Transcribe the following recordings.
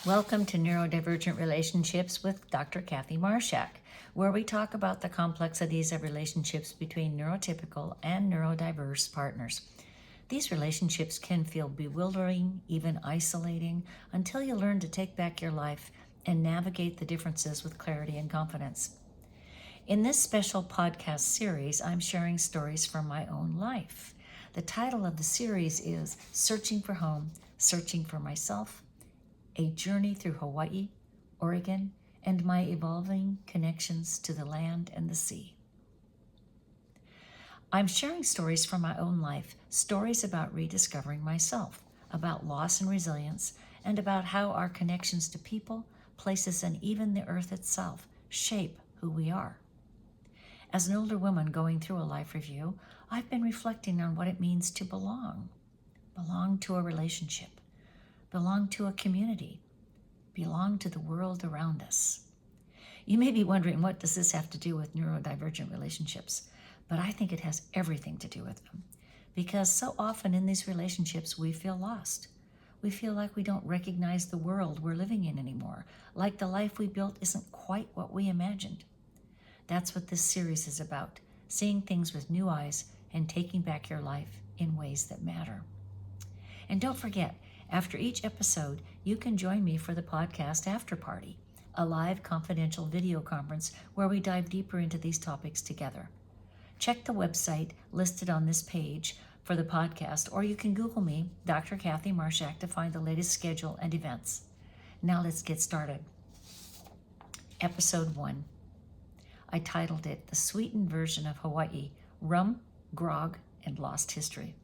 Welcome to Neurodivergent Relationships with Dr. Kathy Marshak, where we talk about the complexities of relationships between neurotypical and neurodiverse partners. These relationships can feel bewildering, even isolating, until you learn to take back your life and navigate the differences with clarity and confidence. In this special podcast series, I'm sharing stories from my own life. The title of the series is Searching for Home, Searching for Myself, A Journey Through Hawaii, Oregon, and My Evolving Connections to the Land and the Sea. I'm sharing stories from my own life, stories about rediscovering myself, about loss and resilience, and about how our connections to people, places, and even the earth itself shape who we are. As an older woman going through a life review, I've been reflecting on what it means to belong to a relationship, belong to a community, belong to the world around us. You may be wondering, what does this have to do with neurodivergent relationships? But I think it has everything to do with them. Because so often in these relationships, we feel lost. We feel like we don't recognize the world we're living in anymore, like the life we built isn't quite what we imagined. That's what this series is about, seeing things with new eyes and taking back your life in ways that matter. And don't forget, after each episode, you can join me for the podcast After Party, a live confidential video conference where we dive deeper into these topics together. Check the website listed on this page for the podcast, or you can Google me, Dr. Kathy Marshak, to find the latest schedule and events. Now let's get started. Episode 1. I titled it The Sweetened Version of Hawaii, Rum, Grog, and Lost History.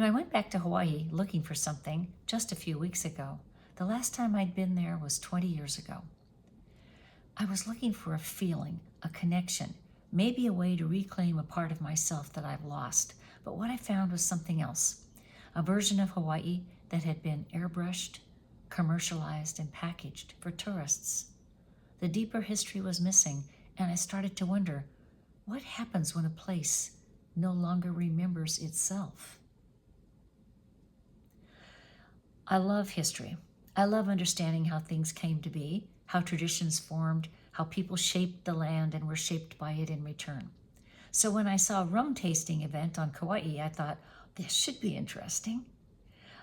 I went back to Hawaii looking for something just a few weeks ago. The last time I'd been there was 20 years ago. I was looking for a feeling, a connection, maybe a way to reclaim a part of myself that I've lost. But what I found was something else, a version of Hawaii that had been airbrushed, commercialized, and packaged for tourists. The deeper history was missing, and I started to wonder, what happens when a place no longer remembers itself? I love history. I love understanding how things came to be, how traditions formed, how people shaped the land and were shaped by it in return. So when I saw a rum tasting event on Kauai, I thought, this should be interesting.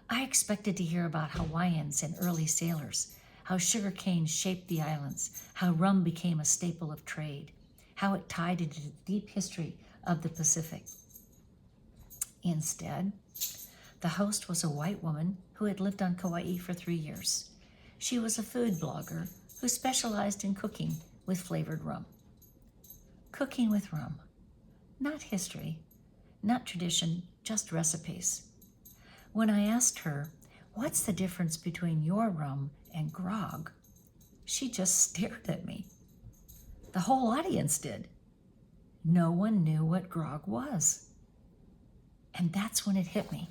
I expected to hear about Hawaiians and early sailors, how sugar cane shaped the islands, how rum became a staple of trade, how it tied into the deep history of the Pacific. Instead, the host was a white woman who had lived on Kauai for 3 years. She was a food blogger who specialized in cooking with flavored rum. Cooking with rum. Not history, not tradition, just recipes. When I asked her, what's the difference between your rum and grog? She just stared at me. The whole audience did. No one knew what grog was. And that's when it hit me.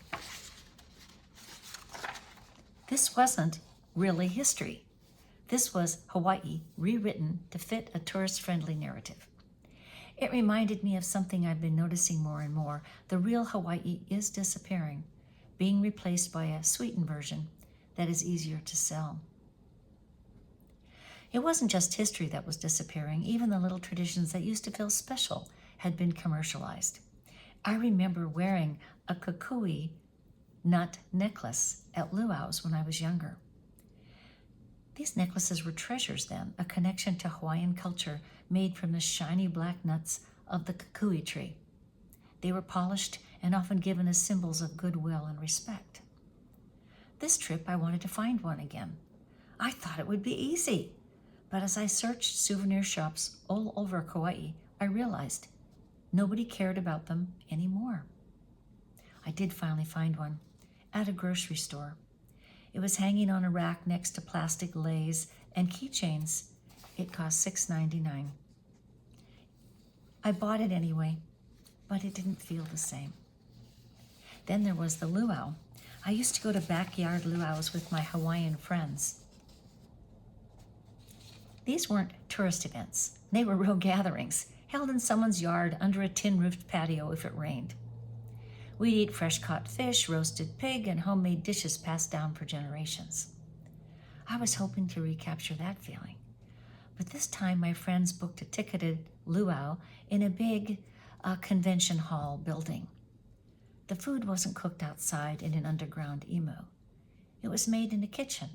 This wasn't really history. This was Hawaii rewritten to fit a tourist-friendly narrative. It reminded me of something I've been noticing more and more. The real Hawaii is disappearing, being replaced by a sweetened version that is easier to sell. It wasn't just history that was disappearing. Even the little traditions that used to feel special had been commercialized. I remember wearing a Kukui nut necklace at Luaus when I was younger. These necklaces were treasures then, a connection to Hawaiian culture made from the shiny black nuts of the Kukui tree. They were polished and often given as symbols of goodwill and respect. This trip, I wanted to find one again. I thought it would be easy. But as I searched souvenir shops all over Kauai, I realized nobody cared about them anymore. I did finally find one at a grocery store. It was hanging on a rack next to plastic leis and keychains. It cost $6.99. I bought it anyway, but it didn't feel the same. Then there was the luau. I used to go to backyard luaus with my Hawaiian friends. These weren't tourist events. They were real gatherings, held in someone's yard under a tin-roofed patio if it rained. We'd eat fresh-caught fish, roasted pig, and homemade dishes passed down for generations. I was hoping to recapture that feeling. But this time my friends booked a ticketed luau in a big convention hall building. The food wasn't cooked outside in an underground imu. It was made in a kitchen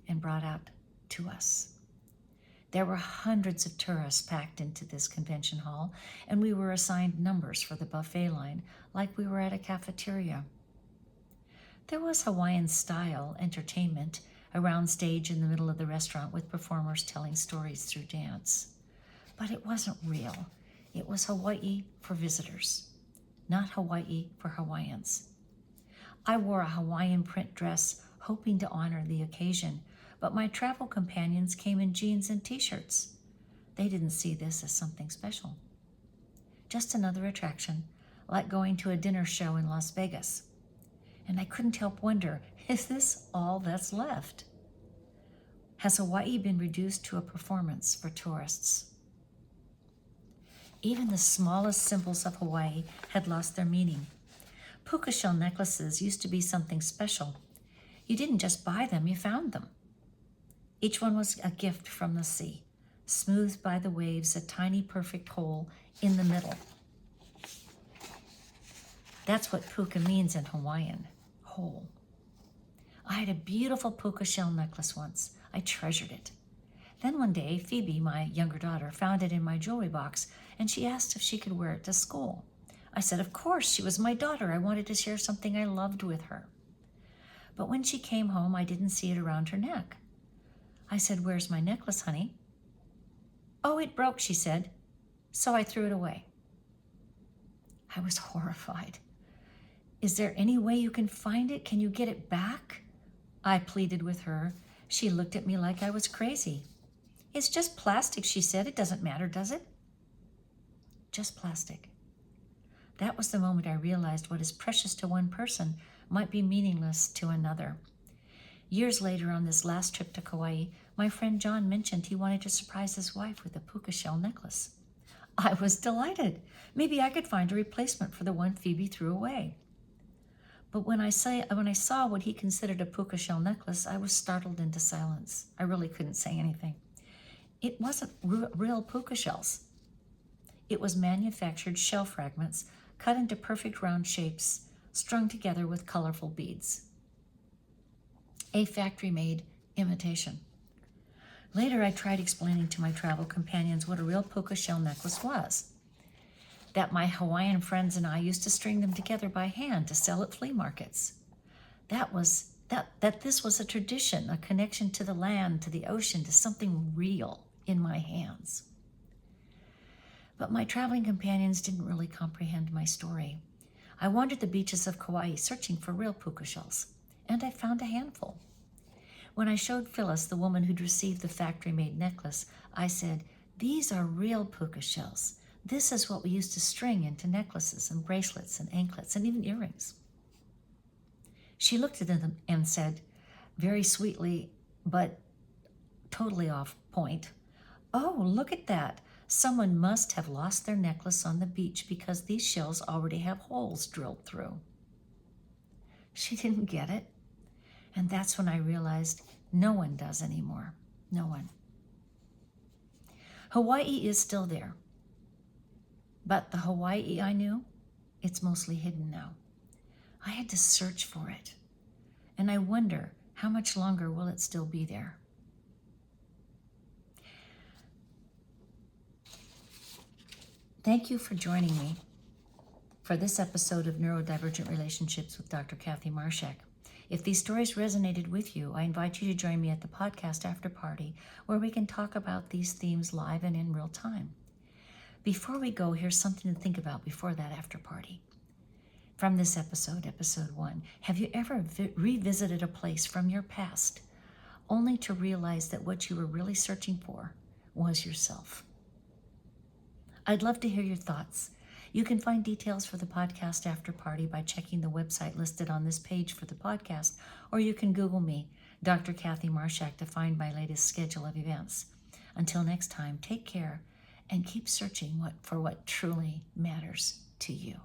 and brought out to us. There were hundreds of tourists packed into this convention hall, and we were assigned numbers for the buffet line like we were at a cafeteria. There was Hawaiian-style entertainment around stage in the middle of the restaurant with performers telling stories through dance. But it wasn't real. It was Hawaii for visitors, not Hawaii for Hawaiians. I wore a Hawaiian print dress, hoping to honor the occasion, but my travel companions came in jeans and t-shirts. They didn't see this as something special. Just another attraction, like going to a dinner show in Las Vegas. And I couldn't help wonder, is this all that's left? Has Hawaii been reduced to a performance for tourists? Even the smallest symbols of Hawaii had lost their meaning. Puka shell necklaces used to be something special. You didn't just buy them, you found them. Each one was a gift from the sea, smoothed by the waves, a tiny perfect hole in the middle. That's what puka means in Hawaiian, whole. I had a beautiful puka shell necklace once. I treasured it. Then one day, Phoebe, my younger daughter, found it in my jewelry box, and she asked if she could wear it to school. I said, of course, she was my daughter. I wanted to share something I loved with her. But when she came home, I didn't see it around her neck. I said, where's my necklace, honey? Oh, it broke, she said, so I threw it away. I was horrified. Is there any way you can find it? Can you get it back? I pleaded with her. She looked at me like I was crazy. It's just plastic, she said. It doesn't matter, does it? Just plastic. That was the moment I realized what is precious to one person might be meaningless to another. Years later, on this last trip to Kauai, my friend John mentioned he wanted to surprise his wife with a puka shell necklace. I was delighted. Maybe I could find a replacement for the one Phoebe threw away. But when I saw what he considered a puka shell necklace, I was startled into silence. I really couldn't say anything. It wasn't real puka shells. It was manufactured shell fragments cut into perfect round shapes, strung together with colorful beads. A factory-made imitation. Later, I tried explaining to my travel companions what a real puka shell necklace was. That my Hawaiian friends and I used to string them together by hand to sell at flea markets. That this was a tradition, a connection to the land, to the ocean, to something real in my hands. But my traveling companions didn't really comprehend my story. I wandered the beaches of Kauai searching for real puka shells, and I found a handful. When I showed Phyllis, the woman who'd received the factory-made necklace, I said, these are real puka shells. This is what we used to string into necklaces and bracelets and anklets and even earrings. She looked at them and said, very sweetly, but totally off point, oh, look at that. Someone must have lost their necklace on the beach because these shells already have holes drilled through. She didn't get it. And that's when I realized no one does anymore. No one. Hawaii is still there. But the Hawaii I knew, it's mostly hidden now. I had to search for it. And I wonder, how much longer will it still be there? Thank you for joining me for this episode of Neurodivergent Relationships with Dr. Kathy Marshak. If these stories resonated with you, I invite you to join me at the podcast after party, where we can talk about these themes live and in real time. Before we go, here's something to think about before that after party. From this episode, episode 1, have you ever revisited a place from your past, only to realize that what you were really searching for was yourself? I'd love to hear your thoughts. You can find details for the podcast after party by checking the website listed on this page for the podcast, or you can Google me, Dr. Kathy Marshak, to find my latest schedule of events. Until next time, take care and keep searching for what truly matters to you.